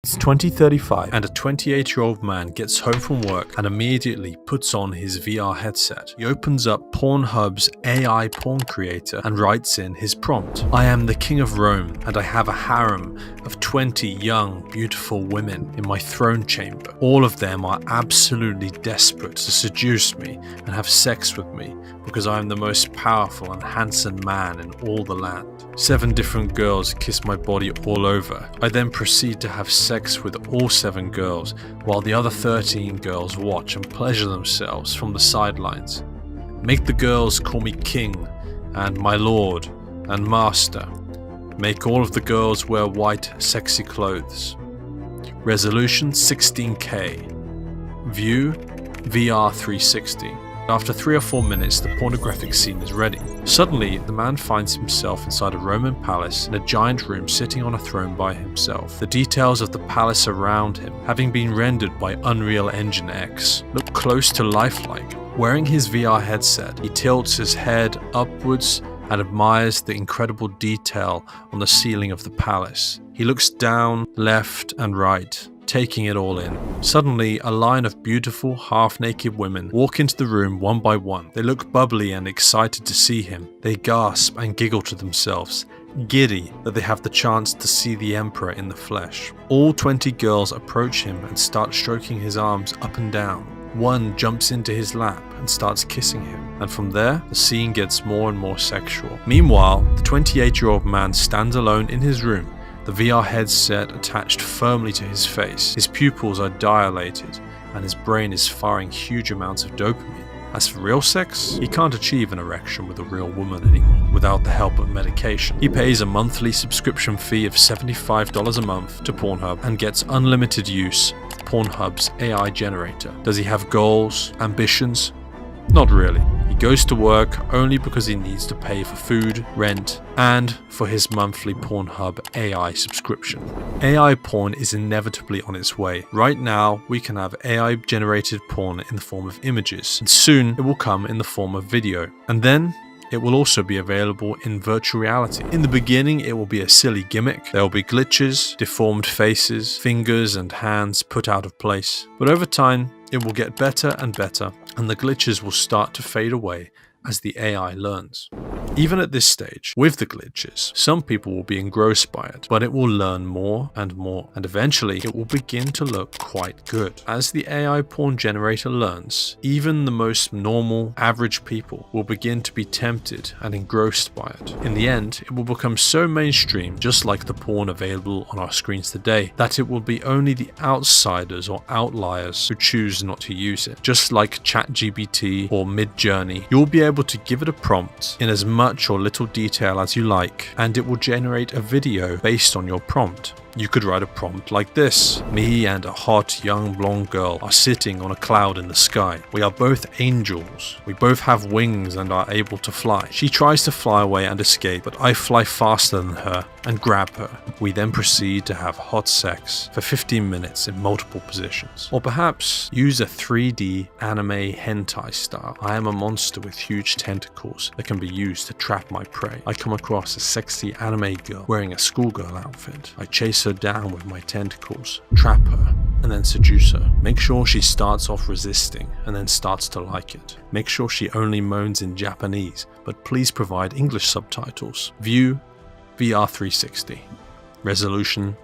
It's 2035 and a 28-year-old man gets home from work and immediately puts on his VR headset. He opens up Pornhub's AI porn creator and writes in his prompt. I am the king of Rome and I have a harem of 20 young, beautiful women in my throne chamber. All of them are absolutely desperate to seduce me and have sex with me because I am the most powerful and handsome man in all the land. 7 different girls kiss my body all over. I then proceed to have sex with all 7 girls, while the other 13 girls watch and pleasure themselves from the sidelines. Make the girls call me king, and my lord, and master. Make all of the girls wear white, sexy clothes. Resolution 16K. View VR 360. After 3 or 4 minutes, the pornographic scene is ready. Suddenly, the man finds himself inside a Roman palace in a giant room sitting on a throne by himself. The details of the palace around him, having been rendered by Unreal Engine X, look close to lifelike. Wearing his VR headset, he tilts his head upwards and admires the incredible detail on the ceiling of the palace. He looks down, left and right, taking it all in. Suddenly, a line of beautiful, half-naked women walk into the room one by one. They look bubbly and excited to see him. They gasp and giggle to themselves, giddy that they have the chance to see the emperor in the flesh. All 20 girls approach him and start stroking his arms up and down. One jumps into his lap and starts kissing him, and from there, the scene gets more and more sexual. Meanwhile, the 28-year-old man stands alone in his room, the VR headset attached firmly to his face. His pupils are dilated and his brain is firing huge amounts of dopamine. As for real sex, he can't achieve an erection with a real woman anymore without the help of medication. He pays a monthly subscription fee of $75 a month to Pornhub and gets unlimited use of Pornhub's AI generator. Does he have goals, ambitions? Not really. He goes to work only because he needs to pay for food, rent, and for his monthly Pornhub AI subscription. AI porn is inevitably on its way. Right now, we can have AI-generated porn in the form of images, and soon it will come in the form of video. And then, it will also be available in virtual reality. In the beginning, it will be a silly gimmick. There will be glitches, deformed faces, fingers and hands put out of place. But over time, it will get better and better, and the glitches will start to fade away as the AI learns. Even at this stage, with the glitches, some people will be engrossed by it, but it will learn more, and eventually it will begin to look quite good. As the AI porn generator learns, even the most normal, average people will begin to be tempted and engrossed by it. In the end, it will become so mainstream, just like the porn available on our screens today, that it will be only the outsiders or outliers who choose not to use it. Just like Chatgbt or Midjourney, you'll be able to give it a prompt in as much or little detail as you like, and it will generate a video based on your prompt. You could write a prompt like this. Me and a hot young blonde girl are sitting on a cloud in the sky. We are both angels. We both have wings and are able to fly. She tries to fly away and escape, but I fly faster than her and grab her. We then proceed to have hot sex for 15 minutes in multiple positions. Or perhaps use a 3D anime hentai style. I am a monster with huge tentacles that can be used to trap my prey. I come across a sexy anime girl wearing a schoolgirl outfit. I chase her down with my tentacles, trap her, and then seduce her. Make sure she starts off resisting and then starts to like it. Make sure she only moans in Japanese, but please provide English subtitles. View VR 360. Resolution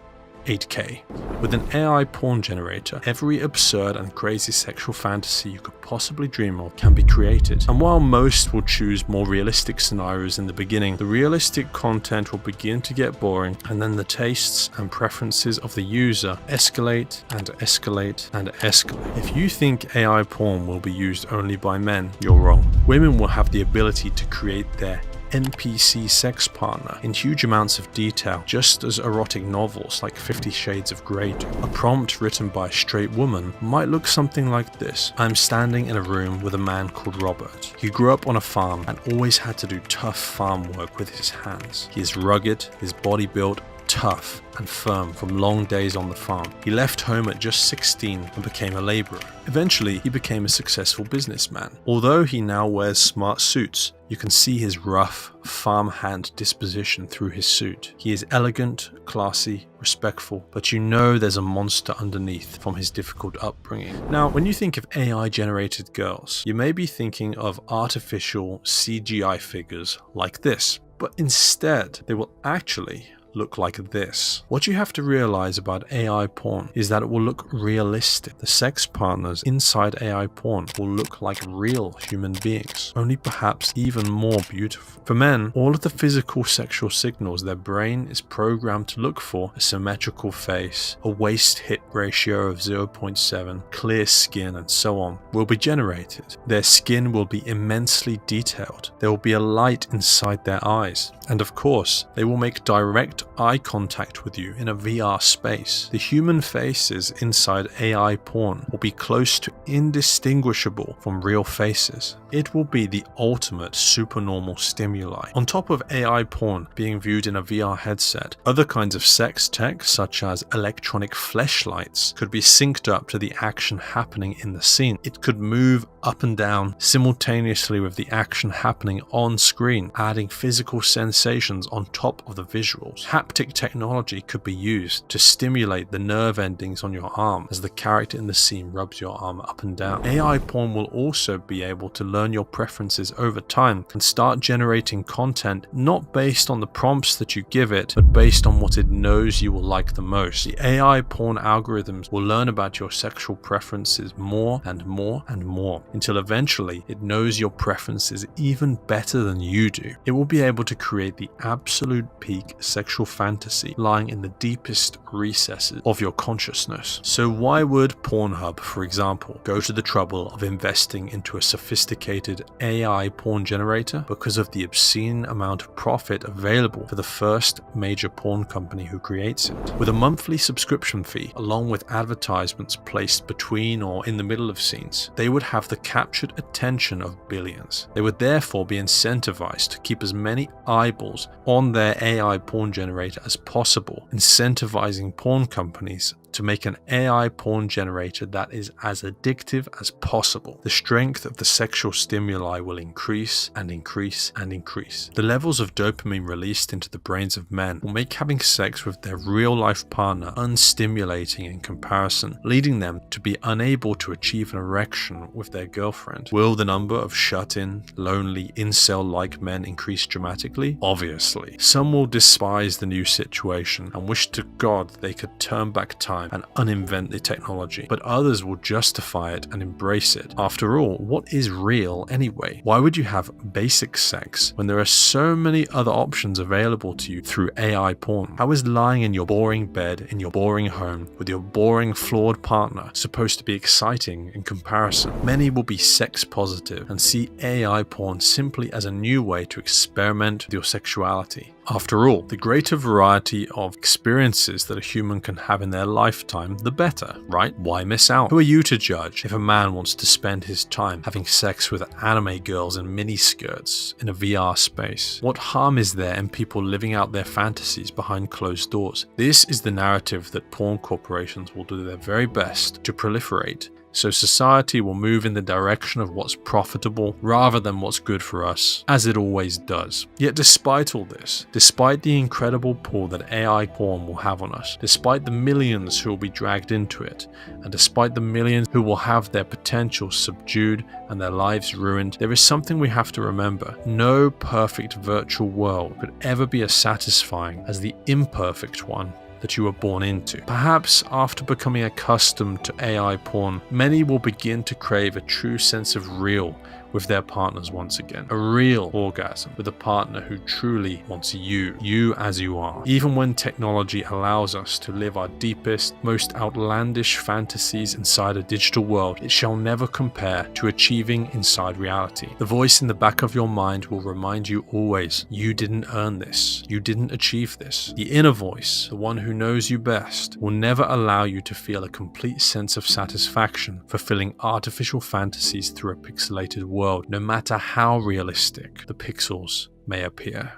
8K. With an AI porn generator, every absurd and crazy sexual fantasy you could possibly dream of can be created. And while most will choose more realistic scenarios in the beginning, the realistic content will begin to get boring, and then the tastes and preferences of the user escalate and escalate and escalate. If you think AI porn will be used only by men, you're wrong. Women will have the ability to create their NPC sex partner in huge amounts of detail, just as erotic novels like 50 Shades of Grey do. A prompt written by a straight woman might look something like this. I'm standing in a room with a man called Robert. He grew up on a farm and always had to do tough farm work with his hands. He is rugged, his body built, tough and firm from long days on the farm. He left home at just 16 and became a laborer. Eventually, he became a successful businessman. Although he now wears smart suits, you can see his rough, farmhand disposition through his suit. He is elegant, classy, respectful, but you know there's a monster underneath from his difficult upbringing. Now, when you think of AI-generated girls, you may be thinking of artificial CGI figures like this, but instead, they will actually look like this. What you have to realize about AI porn is that it will look realistic. The sex partners inside AI porn will look like real human beings, only perhaps even more beautiful. For men, all of the physical sexual signals their brain is programmed to look for, a symmetrical face, a waist-hip ratio of 0.7, clear skin, and so on, will be generated. Their skin will be immensely detailed. There will be a light inside their eyes. And of course, they will make direct eye contact with you in a VR space. The human faces inside AI porn will be close to indistinguishable from real faces. It will be the ultimate supernormal stimuli. On top of AI porn being viewed in a VR headset, other kinds of sex tech, such as electronic fleshlights, could be synced up to the action happening in the scene. It could move up and down simultaneously with the action happening on screen, adding physical sensations on top of the visuals. Haptic technology could be used to stimulate the nerve endings on your arm as the character in the scene rubs your arm up and down. AI porn will also be able to learn your preferences over time and start generating content not based on the prompts that you give it, but based on what it knows you will like the most. The AI porn algorithms will learn about your sexual preferences more and more and more, until eventually it knows your preferences even better than you do. It will be able to create the absolute peak sexual fantasy lying in the deepest recesses of your consciousness. So why would Pornhub, for example, go to the trouble of investing into a sophisticated AI porn generator? Because of the obscene amount of profit available for the first major porn company who creates it. With a monthly subscription fee, along with advertisements placed between or in the middle of scenes, they would have the captured attention of billions. They would therefore be incentivized to keep as many eyeballs on their AI porn generator as possible, incentivizing porn companies to make an AI porn generator that is as addictive as possible. The strength of the sexual stimuli will increase and increase and increase. The levels of dopamine released into the brains of men will make having sex with their real-life partner unstimulating in comparison, leading them to be unable to achieve an erection with their girlfriend. Will the number of shut-in, lonely, incel-like men increase dramatically? Obviously. Some will despise the new situation and wish to God they could turn back time and uninvent the technology, but others will justify it and embrace it. After all, what is real anyway? Why would you have basic sex when there are so many other options available to you through AI porn? How is lying in your boring bed in your boring home with your boring flawed partner supposed to be exciting in comparison? Many will be sex positive and see AI porn simply as a new way to experiment with your sexuality. After all, the greater variety of experiences that a human can have in their lifetime, the better, right? Why miss out? Who are you to judge if a man wants to spend his time having sex with anime girls in miniskirts in a VR space? What harm is there in people living out their fantasies behind closed doors? This is the narrative that porn corporations will do their very best to proliferate. So society will move in the direction of what's profitable rather than what's good for us, as it always does. Yet despite all this, despite the incredible pull that AI porn will have on us, despite the millions who will be dragged into it, and despite the millions who will have their potential subdued and their lives ruined, there is something we have to remember. No perfect virtual world could ever be as satisfying as the imperfect one that you were born into. Perhaps after becoming accustomed to AI porn, many will begin to crave a true sense of real with their partners once again. A real orgasm with a partner who truly wants you as you are. Even when technology allows us to live our deepest, most outlandish fantasies inside a digital world, it shall never compare to achieving inside reality. The voice in the back of your mind will remind you always, you didn't earn this, you didn't achieve this. The inner voice, the one who knows you best, will never allow you to feel a complete sense of satisfaction fulfilling artificial fantasies through a pixelated world, no matter how realistic the pixels may appear.